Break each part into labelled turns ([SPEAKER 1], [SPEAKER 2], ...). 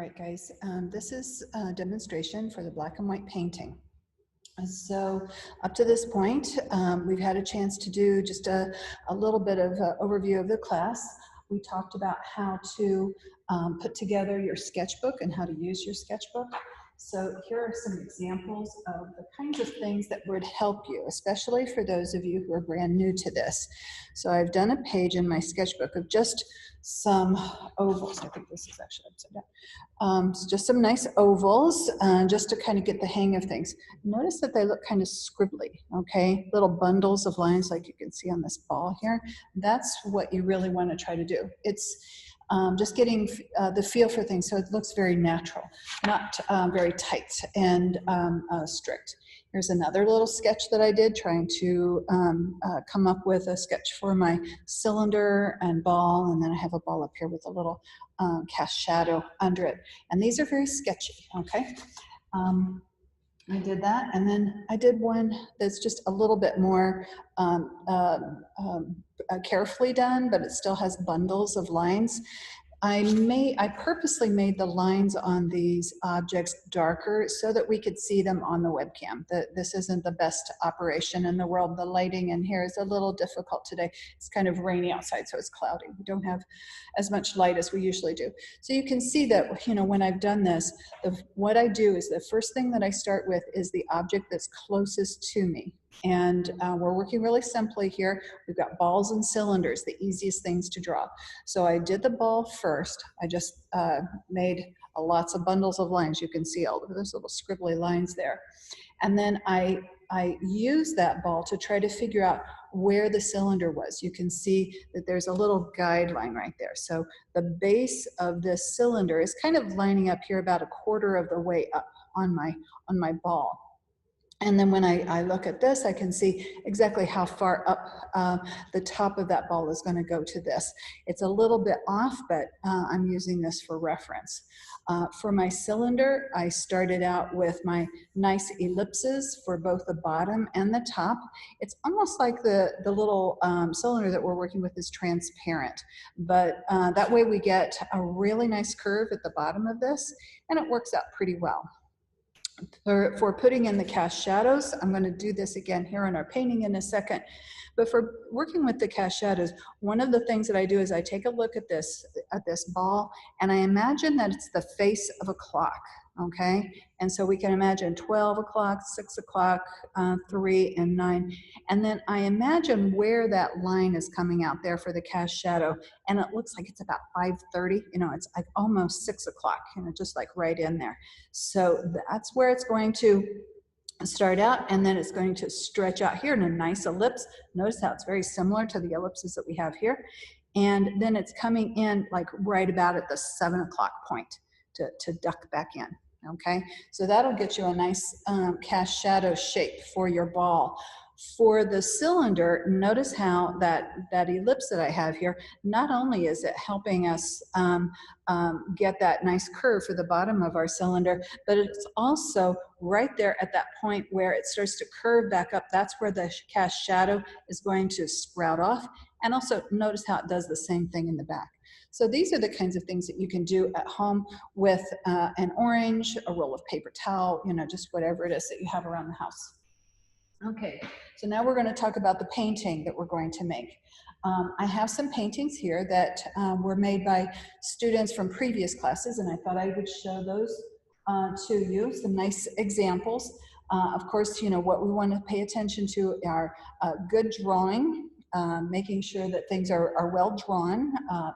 [SPEAKER 1] right, guys, this is a demonstration for the black and white painting. So up to this point, we've had a chance to do just a little bit of overview of the class. We talked about how to put together your sketchbook and how to use your sketchbook. So here are some examples of the kinds of things that would help you, especially for those of you who are brand new to this. So I've done a page in my sketchbook of just some ovals. I think this is actually upside down. Just some nice ovals, just to kind of get the hang of things. Notice that they look kind of scribbly, okay? Little bundles of lines like you can see on this ball here. That's what you really want to try to do. It's just getting the feel for things so it looks very natural, not very tight and strict. Here's another little sketch that I did trying to come up with a sketch for my cylinder and ball, and then I have a ball up here with a little cast shadow under it. And these are very sketchy, okay? I did that, and then I did one that's just a little bit more carefully done, but it still has bundles of lines. I purposely made the lines on these objects darker so that we could see them on the webcam. This isn't the best operation in the world. The lighting in here is a little difficult today. It's kind of rainy outside, so it's cloudy. We don't have as much light as we usually do. So you can see that, you know, when I've done this, what I do is the first thing that I start with is the object that's closest to me. And we're working really simply here. We've got balls and cylinders, the easiest things to draw. So I did the ball first. I just made lots of bundles of lines. You can see all of those little scribbly lines there. And then I used that ball to try to figure out where the cylinder was. You can see that there's a little guideline right there. So the base of this cylinder is kind of lining up here about a quarter of the way up on my ball. And then when I look at this, I can see exactly how far up the top of that ball is going to go to this. It's a little bit off, but I'm using this for reference. For my cylinder, I started out with my nice ellipses for both the bottom and the top. It's almost like the little cylinder that we're working with is transparent, but that way we get a really nice curve at the bottom of this, and it works out pretty well. For putting in the cast shadows, I'm going to do this again here on our painting in a second. But for working with the cast shadows, one of the things that I do is I take a look at this ball, and I imagine that it's the face of a clock, okay? And so we can imagine 12 o'clock, 6 o'clock, 3 and 9. And then I imagine where that line is coming out there for the cast shadow, and it looks like it's about 5:30. You know, it's like almost 6 o'clock, you know, just like right in there. So that's where it's going to start out, and then it's going to stretch out here in a nice ellipse. Notice how it's very similar to the ellipses that we have here. And then it's coming in like right about at the 7 o'clock point to duck back in, okay? So that'll get you a nice cast shadow shape for your ball. For the cylinder, notice how that ellipse that I have here, not only is it helping us get that nice curve for the bottom of our cylinder, but it's also right there at that point where it starts to curve back up. That's where the cast shadow is going to sprout off. And also notice how it does the same thing in the back. So these are the kinds of things that you can do at home with an orange, a roll of paper towel, you know, just whatever it is that you have around the house. Okay, so now we're going to talk about the painting that we're going to make. I have some paintings here that were made by students from previous classes, and I thought I would show those to you, some nice examples. Of course, you know, what we want to pay attention to are good drawing, making sure that things are well drawn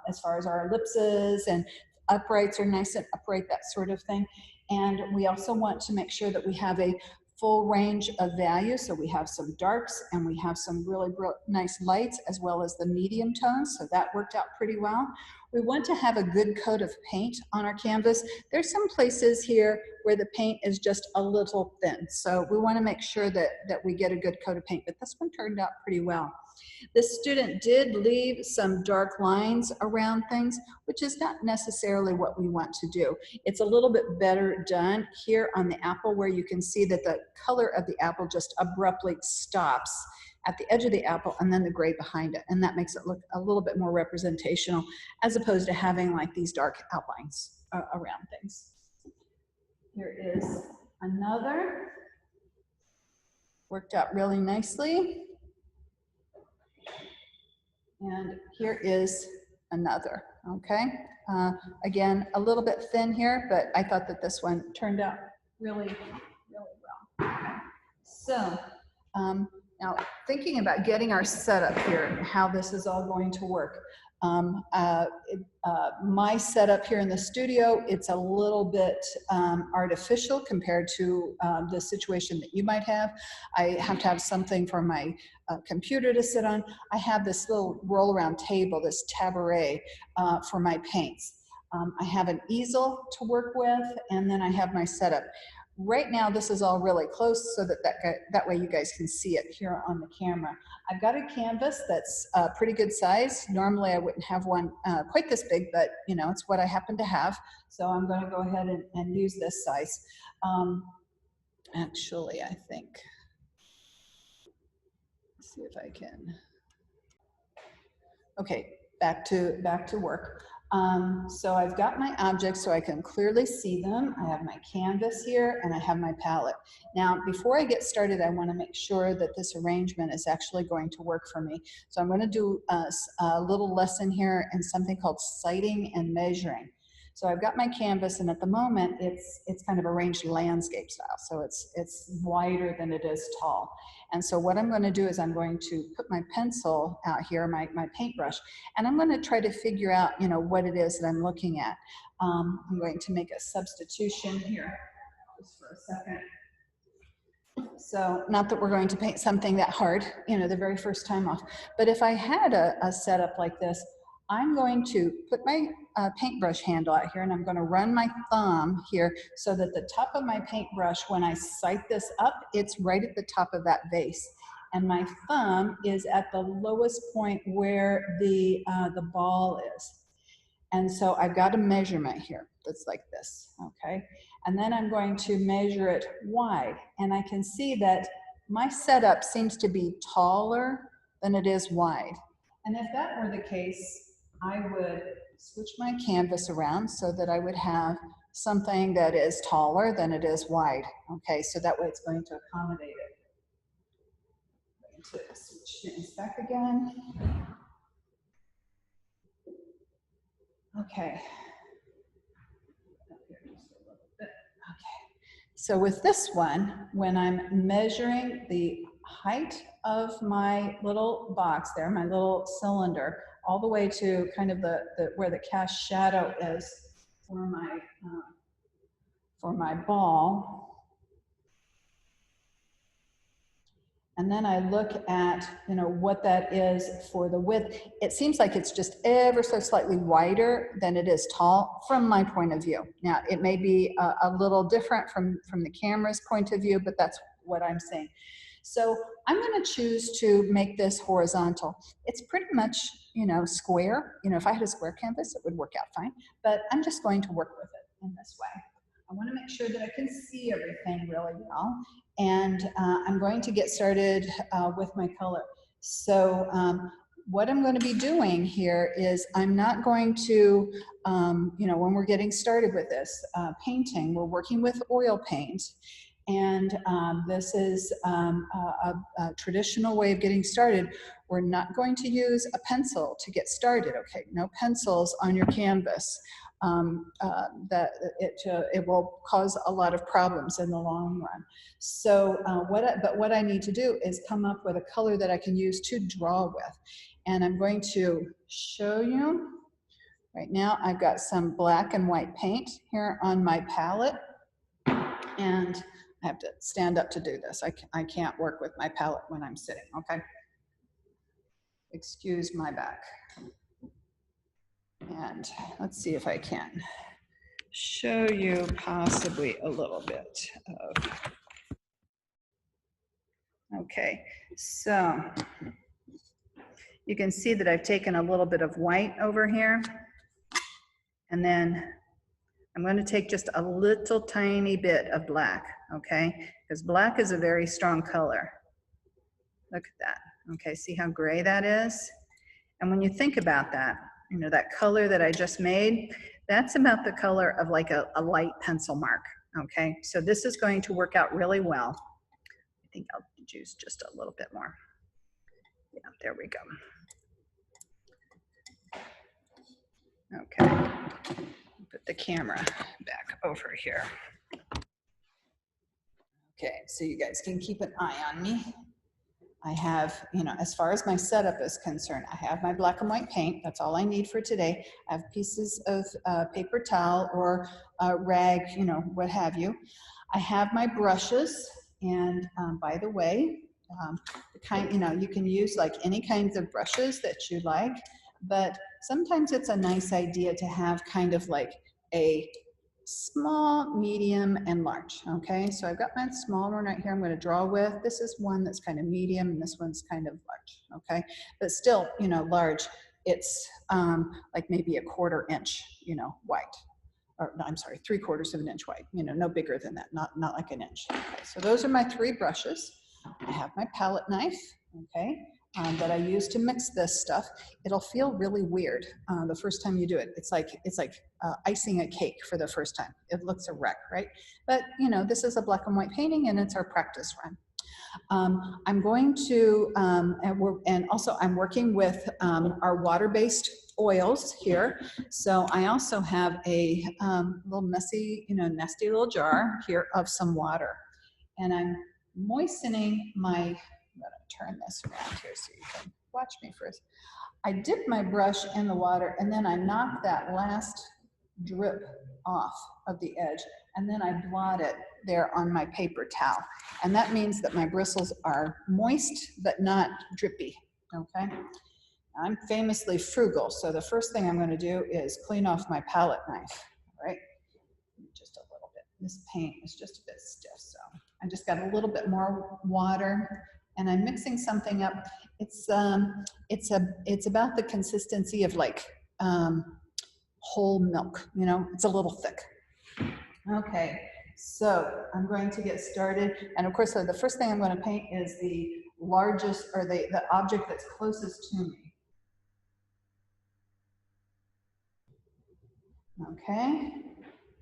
[SPEAKER 1] as far as our ellipses and uprights are nice and upright, that sort of thing. And we also want to make sure that we have a full range of value. So we have some darks and we have some really nice lights as well as the medium tones. So that worked out pretty well. We want to have a good coat of paint on our canvas. There's some places here where the paint is just a little thin. So we want to make sure that we get a good coat of paint, but this one turned out pretty well. This student did leave some dark lines around things, which is not necessarily what we want to do. It's a little bit better done here on the apple, where you can see that the color of the apple just abruptly stops at the edge of the apple and then the gray behind it. And that makes it look a little bit more representational as opposed to having like these dark outlines. around things. Here is another. Worked out really nicely. And here is another, okay? Again, a little bit thin here, but I thought that this one turned out really, really well. So now thinking about getting our setup here and how this is all going to work. My setup here in the studio, it's a little bit artificial compared to the situation that you might have. I have to have something for my computer to sit on. I have this little roll around table, this tabaret for my paints. I have an easel to work with, and then I have my setup. Right now, this is all really close so that way you guys can see it here on the camera. I've got a canvas that's a pretty good size. Normally, I wouldn't have one quite this big, but you know, it's what I happen to have. So I'm going to go ahead and use this size. Actually, I think, let's see if I can. Okay, back to work. So I've got my objects so I can clearly see them. I have my canvas here and I have my palette. Now, before I get started, I want to make sure that this arrangement is actually going to work for me. So I'm going to do a little lesson here in something called sighting and measuring. So I've got my canvas, and at the moment it's kind of arranged landscape style. So it's wider than it is tall. And so what I'm going to do is I'm going to put my pencil out here, my paintbrush, and I'm going to try to figure out, you know, what it is that I'm looking at. I'm going to make a substitution here just for a second. So not that we're going to paint something that hard, you know, the very first time off, but if I had a setup like this, I'm going to put my paintbrush handle out here, and I'm going to run my thumb here so that the top of my paintbrush, when I sight this up, it's right at the top of that vase. And my thumb is at the lowest point where the ball is. And so I've got a measurement here that's like this, okay? And then I'm going to measure it wide. And I can see that my setup seems to be taller than it is wide. And if that were the case, I would switch my canvas around so that I would have something that is taller than it is wide. Okay, so that way it's going to accommodate it. I'm going to switch things back again. Okay. So with this one, when I'm measuring the height of my little box there, my little cylinder, all the way to kind of where the cast shadow is for my ball. And then I look at, you know, what that is for the width. It seems like it's just ever so slightly wider than it is tall from my point of view. Now, it may be a little different from the camera's point of view, but that's what I'm saying. So I'm going to choose to make this horizontal. It's pretty much, you know, square. You know, if I had a square canvas, it would work out fine, but I'm just going to work with it in this way. I want to make sure that I can see everything really well. And I'm going to get started with my color. So what I'm going to be doing here is I'm not going to, you know, when we're getting started with this painting, we're working with oil paint. And this is a traditional way of getting started. We're not going to use a pencil to get started, okay? No pencils on your canvas. It will cause a lot of problems in the long run. So what I need to do is come up with a color that I can use to draw with. And I'm going to show you. Right now I've got some black and white paint here on my palette. And I have to stand up to do this. I can't work with my palette when I'm sitting, okay? Excuse my back. And let's see if I can show you possibly a little bit of, okay, so you can see that I've taken a little bit of white over here, and then I'm going to take just a little tiny bit of black, okay, because black is a very strong color. Look at that, okay, see how gray that is? And when you think about that, you know, that color that I just made, That's about the color of like a light pencil mark, okay? So this is going to work out really well. I think I'll juice just a little bit more. Yeah, there we go. Okay, put the camera back over here. Okay, so you guys can keep an eye on me. I have, you know, as far as my setup is concerned, I have my black and white paint. That's all I need for today. I have pieces of paper towel or rag, you know, what have you. I have my brushes, and by the way, the kind, you know, you can use like any kinds of brushes that you like, but sometimes it's a nice idea to have kind of like a small, medium, and large. Okay, so I've got my small one right here I'm going to draw with. This is one that's kind of medium, and this one's kind of large. Okay, but still, you know, large. It's like maybe a 1/4 inch, you know, wide. Or no, I'm sorry, 3/4 of an inch wide. You know, no bigger than that. Not like an inch. Okay, so those are my 3 brushes. I have my palette knife. Okay. That I use to mix this stuff. It'll feel really weird the first time you do it. It's like icing a cake for the first time. It looks a wreck, right? But you know, this is a black and white painting, and it's our practice run. I'm going to, and also I'm working with our water-based oils here. So I also have a little messy, you know, nasty little jar here of some water, and I'm moistening my. I'm going to turn this around here so you can watch me first. I dip my brush in the water, and then I knock that last drip off of the edge, and then I blot it there on my paper towel. And that means that my bristles are moist but not drippy, okay? I'm famously frugal, so the first thing I'm going to do is clean off my palette knife, all right? Just a little bit. This paint is just a bit stiff, so I just got a little bit more water, and I'm mixing something up. It's about the consistency of like whole milk, you know, it's a little thick. Okay, so I'm going to get started. And of course, so the first thing I'm going to paint is the largest, or the object that's closest to me. Okay,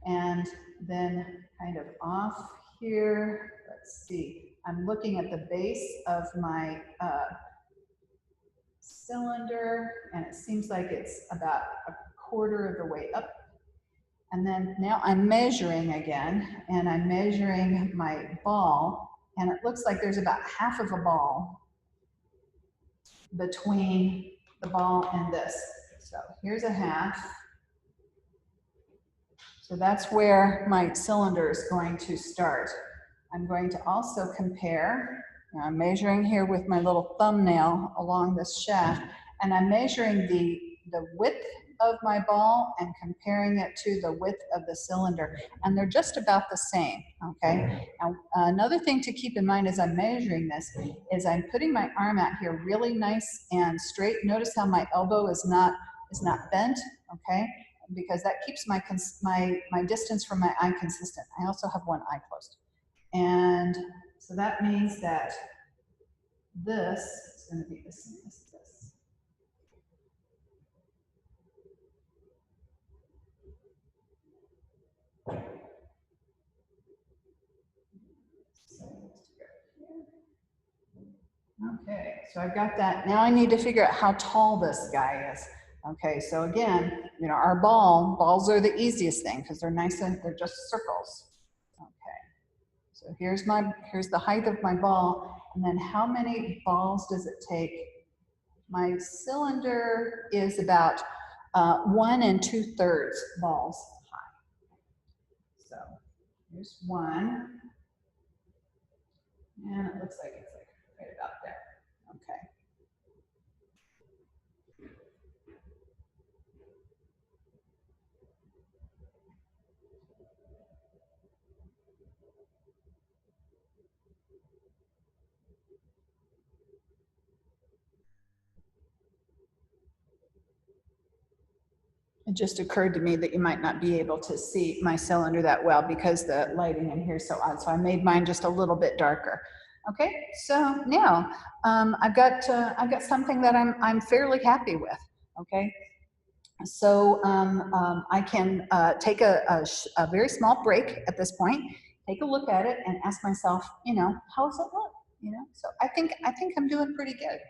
[SPEAKER 1] and then kind of off here, let's see, I'm looking at the base of my cylinder, and it seems like it's about 1/4 of the way up. And then now I'm measuring again, and I'm measuring my ball, and it looks like there's about 1/2 of a ball between the ball and this. So here's a 1/2. So that's where my cylinder is going to start. I'm going to also compare. I'm measuring here with my little thumbnail along this shaft, and I'm measuring the width of my ball and comparing it to the width of the cylinder, and they're just about the same, okay? Now, another thing to keep in mind as I'm measuring this is I'm putting my arm out here really nice and straight. Notice how my elbow is not bent, okay? Because that keeps my distance from my eye consistent. I also have one eye closed. And so that means that this is going to be the same as this. Okay, so I've got that. Now I need to figure out how tall this guy is. Okay, so again, you know, our balls are the easiest thing because they're nice and they're just circles. Okay, so here's the height of my ball, and then how many balls does it take? My cylinder is about 1 2/3 balls high. So here's one, and it looks like it's like right about there. Okay. It just occurred to me that you might not be able to see my cylinder that well because the lighting in here is so odd. So I made mine just a little bit darker. Okay, so now I've got something that I'm fairly happy with. Okay, So I can take a very small break at this point, take a look at it, and ask myself, how does it look? So I think I'm doing pretty good.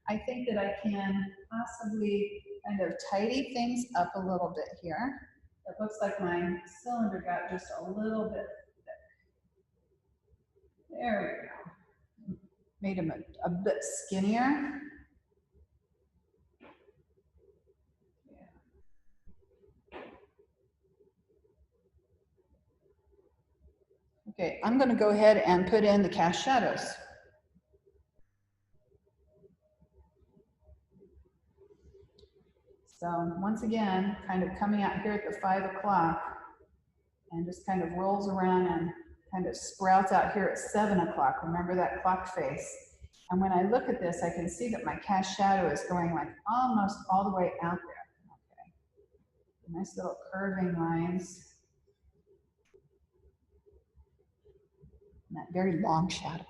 [SPEAKER 1] I think that I can possibly kind of tidy things up a little bit here. It looks like my cylinder got just a little bit thick. There we go. Made him a bit skinnier. Okay, I'm going to go ahead and put in the cast shadows. So once again, kind of coming out here at the 5 o'clock and just kind of rolls around and kind of sprouts out here at 7 o'clock. Remember that clock face. And when I look at this, I can see that my cast shadow is going like almost all the way out there. Okay. Nice little curving lines. And that very long shadow.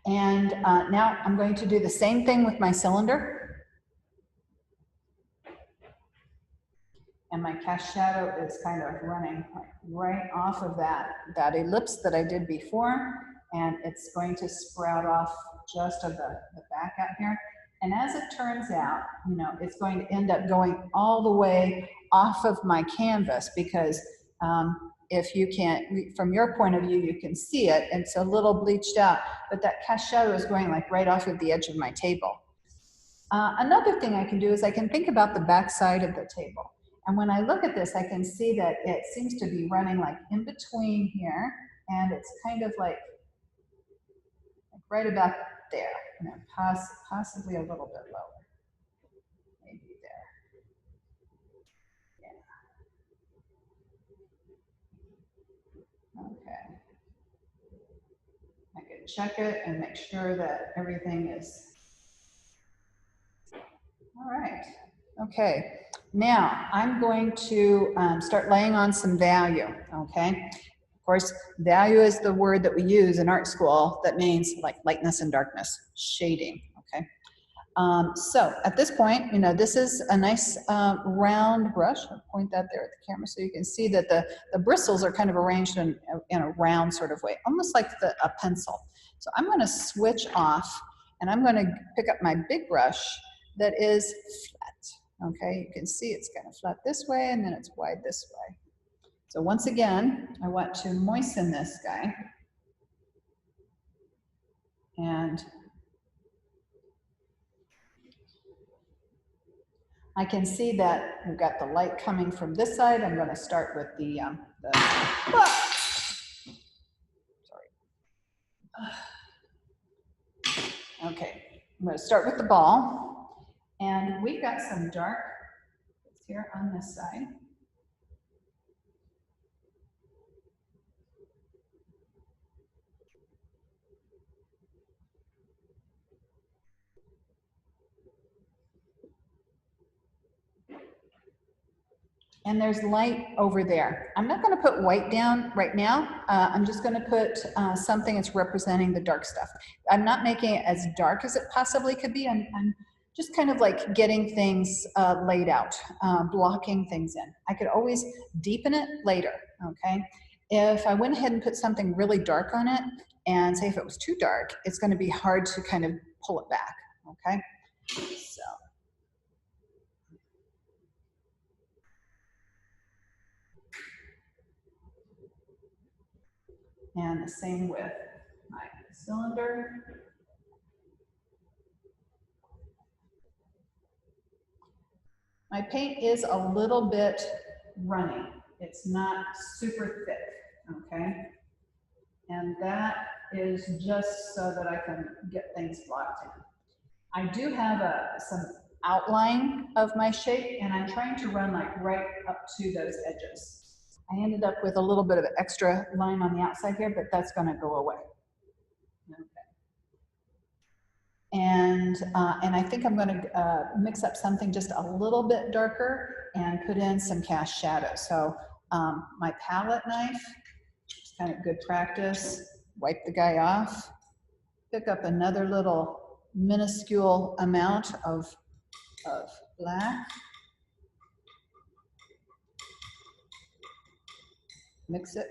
[SPEAKER 1] And now I'm going to do the same thing with my cylinder. And my cast shadow is kind of running right off of that ellipse that I did before, and it's going to sprout off just of the back out here. And as it turns out, it's going to end up going all the way off of my canvas, because if you can't, from your point of view, you can see it, and it's a little bleached out, but that cast shadow is going like right off of the edge of my table. Another thing I can do is I can think about the back side of the table. And when I look at this, I can see that it seems to be running like in between here, and it's kind of like right about there, possibly a little bit lower, maybe there. Yeah. Okay. I can check it and make sure that everything is all right. Okay. Now I'm going to start laying on some value. Okay. Of course, value is the word that we use in art school that means like lightness and darkness, shading, okay? So at this point, this is a nice round brush. I'll point that there at the camera so you can see that the bristles are kind of arranged in a round sort of way, almost like a pencil. So I'm gonna switch off and I'm gonna pick up my big brush that is flat, okay? You can see it's kind of flat this way and then it's wide this way. So once again, I want to moisten this guy. And I can see that we've got the light coming from this side. I'm going to start with the sorry. Okay, I'm going to start with the ball. And we've got some dark here on this side. And there's light over there. I'm not going to put white down right now. I'm just going to put something that's representing the dark stuff. I'm not making it as dark as it possibly could be. I'm just kind of like getting things laid out, blocking things in. I could always deepen it later, okay? If I went ahead and put something really dark on it, and say if it was too dark, it's going to be hard to kind of pull it back, okay? So. And the same with my cylinder. My paint is a little bit runny. It's not super thick, okay? And that is just so that I can get things blocked in. I do have some outline of my shape, and I'm trying to run like right up to those edges. I ended up with a little bit of extra line on the outside here, but that's going to go away. Okay. And I think I'm going to mix up something just a little bit darker and put in some cast shadow. So my palette knife, it's kind of good practice. Wipe the guy off. Pick up another little minuscule amount of black. Mix it.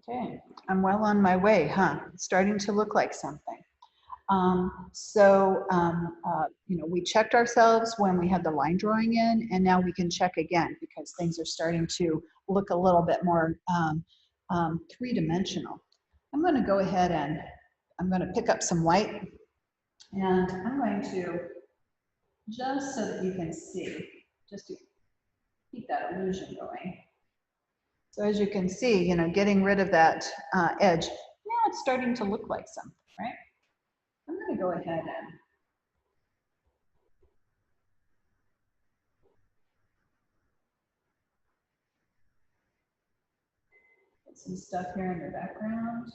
[SPEAKER 1] Okay, I'm well on my way, huh? It's starting to look like something. You know, we checked ourselves when we had the line drawing in, and now we can check again because things are starting to look a little bit more three-dimensional. I'm going to go ahead and I'm going to pick up some white, and I'm going to, just so that you can see, just to keep that illusion going. So as you can see, you know, getting rid of that edge, now it's starting to look like something, right? I'm going to go ahead and put some stuff here in the background.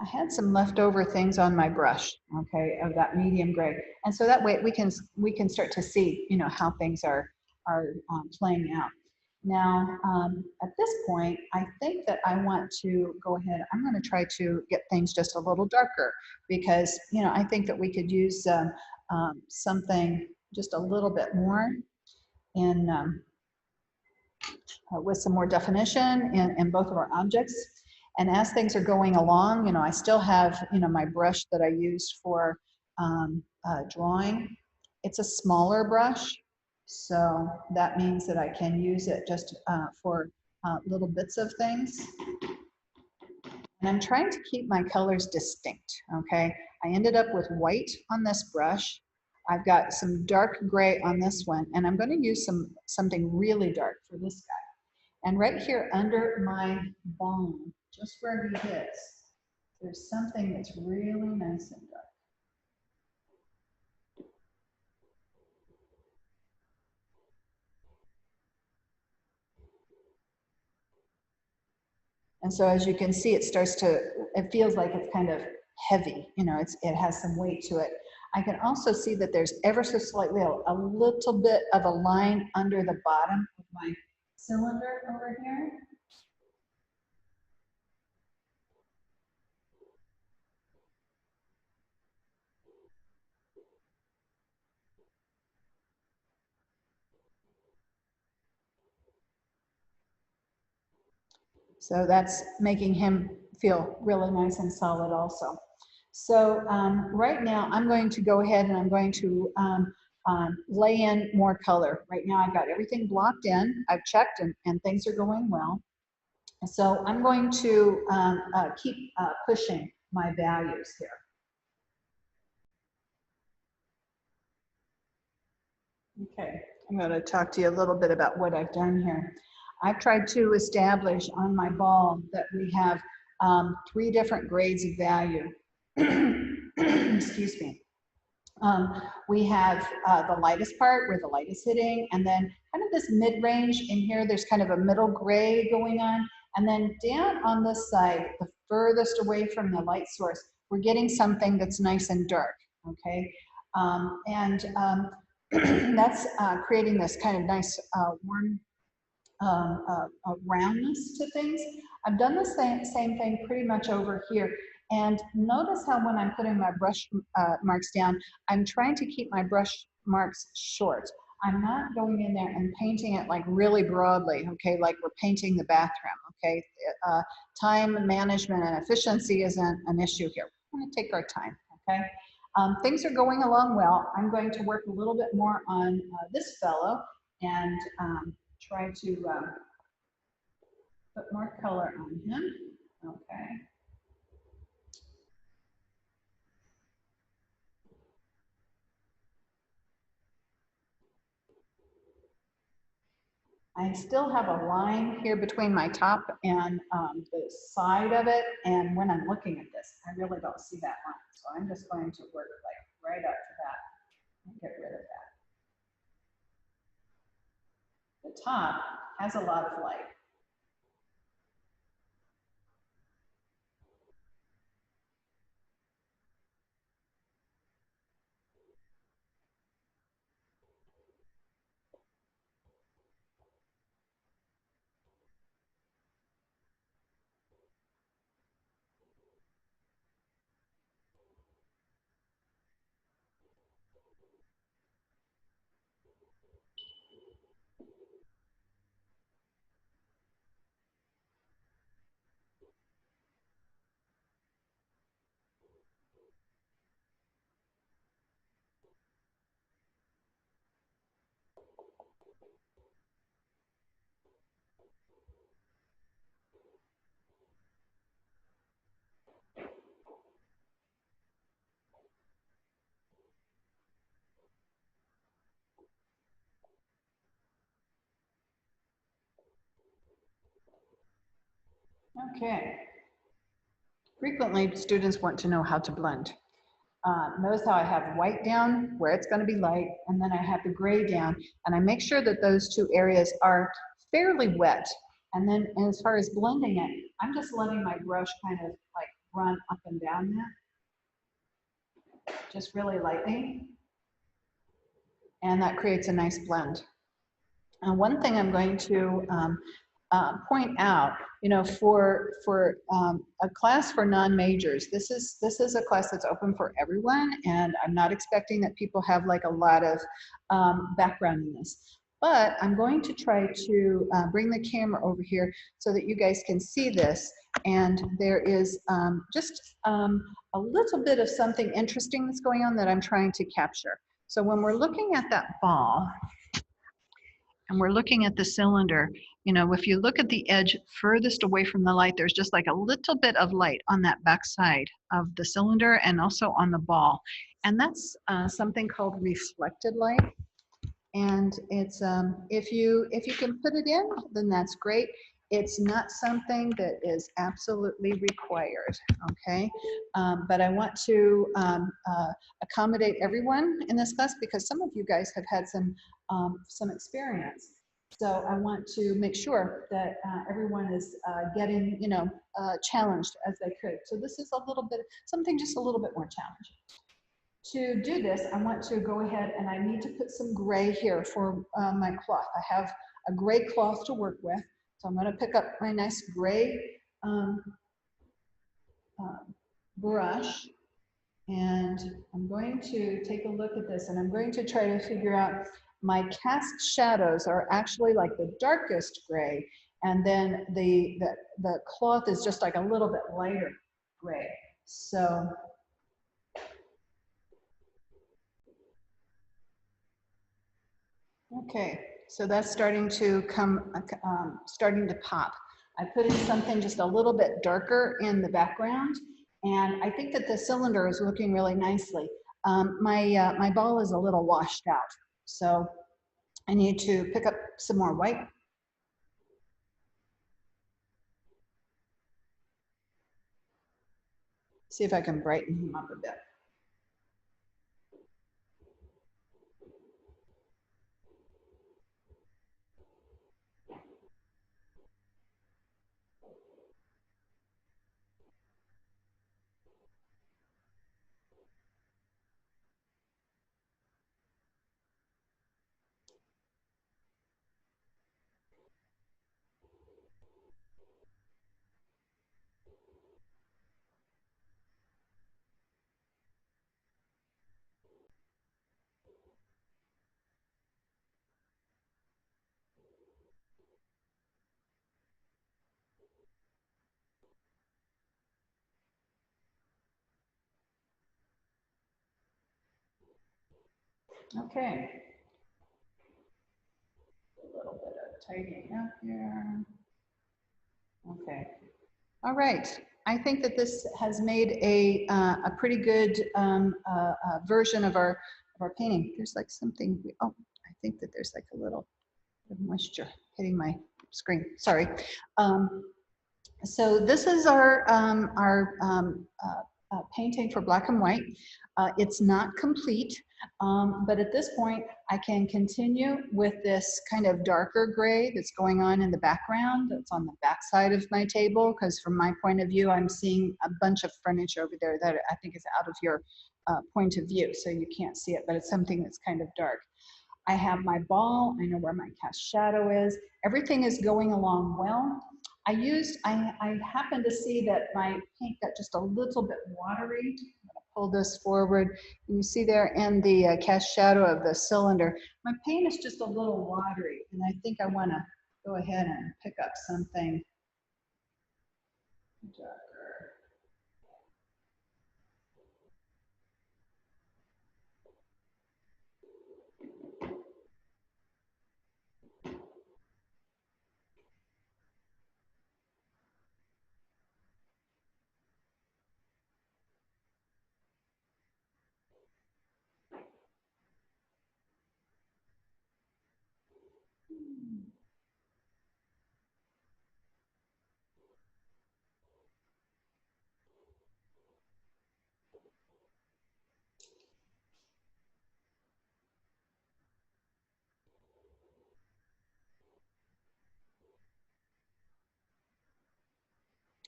[SPEAKER 1] I had some leftover things on my brush, okay, of that medium gray, and so that way we can start to see, you know, how things are playing out. Now, at this point, I think that I want to go ahead. I'm going to try to get things just a little darker because, you know, I think that we could use something just a little bit more in with some more definition in both of our objects. And as things are going along, you know, I still have, you know, my brush that I used for drawing. It's a smaller brush, so that means that I can use it just for little bits of things. And I'm trying to keep my colors distinct, okay? I ended up with white on this brush. I've got some dark gray on this one, and I'm going to use something really dark for this guy. And right here under my bone, just where he hits, there's something that's really nice and dark. And so as you can see, it feels like it's kind of heavy, you know, it has some weight to it. I can also see that there's ever so slightly a little bit of a line under the bottom of my cylinder over here. So that's making him feel really nice and solid also. So right now I'm going to go ahead and I'm going to lay in more color. Right now I've got everything blocked in. I've checked and things are going well. So I'm going to keep pushing my values here. Okay, I'm going to talk to you a little bit about what I've done here. I've tried to establish on my ball that we have 3 different grades of value. Excuse me. We have the lightest part where the light is hitting, and then kind of this mid-range in here, there's kind of a middle gray going on. And then down on this side, the furthest away from the light source, we're getting something that's nice and dark, okay? That's creating this kind of nice warm roundness to things. I've done the same thing pretty much over here. And notice how when I'm putting my brush marks down, I'm trying to keep my brush marks short. I'm not going in there and painting it like really broadly, okay, like we're painting the bathroom, okay? Time management and efficiency isn't an issue here. We're gonna take our time, okay? Things are going along well. I'm going to work a little bit more on this fellow and try to put more color on him. Okay. I still have a line here between my top and the side of it. And when I'm looking at this, I really don't see that line. So I'm just going to work like right up to that and get rid of that. The top has a lot of light. Okay. Frequently, students want to know how to blend. Notice how I have white down where it's going to be light, and then I have the gray down, and I make sure that those two areas are fairly wet. And then as far as blending it, I'm just letting my brush kind of like run up and down that, just really lightly. And that creates a nice blend. And one thing I'm going to point out, you know, for a class for non-majors, this is a class that's open for everyone, and I'm not expecting that people have like a lot of background in this. But I'm going to try to bring the camera over here so that you guys can see this. And there is just a little bit of something interesting that's going on that I'm trying to capture. So when we're looking at that ball, and we're looking at the cylinder, you know, if you look at the edge furthest away from the light, there's just like a little bit of light on that back side of the cylinder and also on the ball. And that's something called reflected light. And it's, if you can put it in, then that's great. It's not something that is absolutely required, okay? But I want to accommodate everyone in this class because some of you guys have had some experience. So I want to make sure that everyone is getting, you know, challenged as they could. So this is a little bit, something just a little bit more challenging. To do this, I want to go ahead and I need to put some gray here for my cloth. I have a gray cloth to work with. So I'm going to pick up my nice gray brush, and I'm going to take a look at this, and I'm going to try to figure out my cast shadows are actually like the darkest gray, and then the cloth is just like a little bit lighter gray. So okay, so that's starting to come, starting to pop. I put in something just a little bit darker in the background, and I think that the cylinder is looking really nicely. My ball is a little washed out, so I need to pick up some more white. See if I can brighten him up a bit. Okay. A little bit of tidying up here. Okay. All right. I think that this has made a pretty good version of our painting. There's like something, oh, I think that there's like a little The moisture hitting my screen, sorry. So this is our painting for black and white. It's not complete, but at this point I can continue with this kind of darker gray that's going on in the background, that's on the back side of my table, because from my point of view I'm seeing a bunch of furniture over there that I think is out of your point of view, so you can't see it, but it's something that's kind of dark. I have my ball, I know where my cast shadow is, everything is going along well. I happened to see that my paint got just a little bit watery. I'm gonna pull this forward. You see there in the cast shadow of the cylinder, my paint is just a little watery, and I think I wanna go ahead and pick up something darker.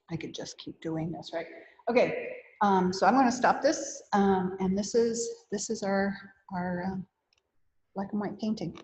[SPEAKER 1] I could just keep doing this, right? Okay, so I'm going to stop this, and this is our black and white painting.